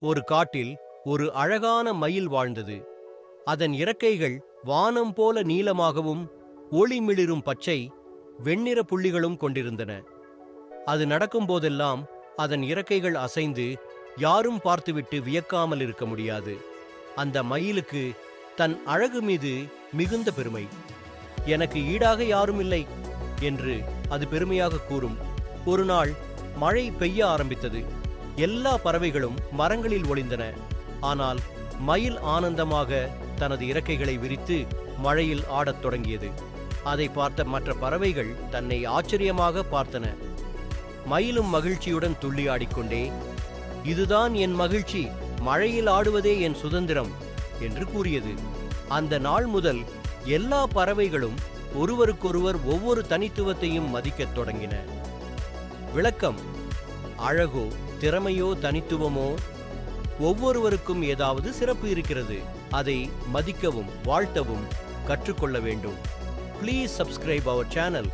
ஒரு காட்டில் ஒரு அழகான மயில் வாழ்ந்தது. அதன் இறக்கைகள் வானம் போல நீளமாகவும் ஒளிமிளிரும் பச்சை வெண்ணிற புள்ளிகளும் கொண்டிருந்தன. அது நடக்கும் போதெல்லாம் அதன் இறக்கைகள் அசைந்து யாரும் பார்த்துவிட்டு வியக்காமல் இருக்க முடியாது. அந்த மயிலுக்கு தன் அழகு மீது மிகுந்த பெருமை. எனக்கு ஈடாக யாரும் இல்லை என்று அது பெருமையாக கூறும். ஒரு நாள் மழை பெய்ய ஆரம்பித்தது. எல்லா பறவைகளும் மரங்களில் ஒளிந்தன. ஆனால் மயில் ஆனந்தமாக தனது இறக்கைகளை விரித்து மழையில் ஆடத் தொடங்கியது. அதை பார்த்த மற்ற பறவைகள் தன்னை ஆச்சரியமாக பார்த்தன. மயிலும் மகிழ்ச்சியுடன் துள்ளி ஆடிக்கொண்டே, இதுதான் என் மகிழ்ச்சி, மழையில் ஆடுவதே என் சுதந்திரம் என்று கூறியது. அந்த நாள் முதல் எல்லா பறவைகளும் ஒருவருக்கொருவர் ஒவ்வொரு தனித்துவத்தையும் மதிக்கத் தொடங்கின. விளக்கம்: அழகோ திறமையோ தனித்துவமோ, ஒவ்வொருவருக்கும் ஏதாவது சிறப்பு இருக்கிறது. அதை மதிக்கவும் வாழ்த்தவும் கற்றுக்கொள்ள வேண்டும். Please subscribe our channel.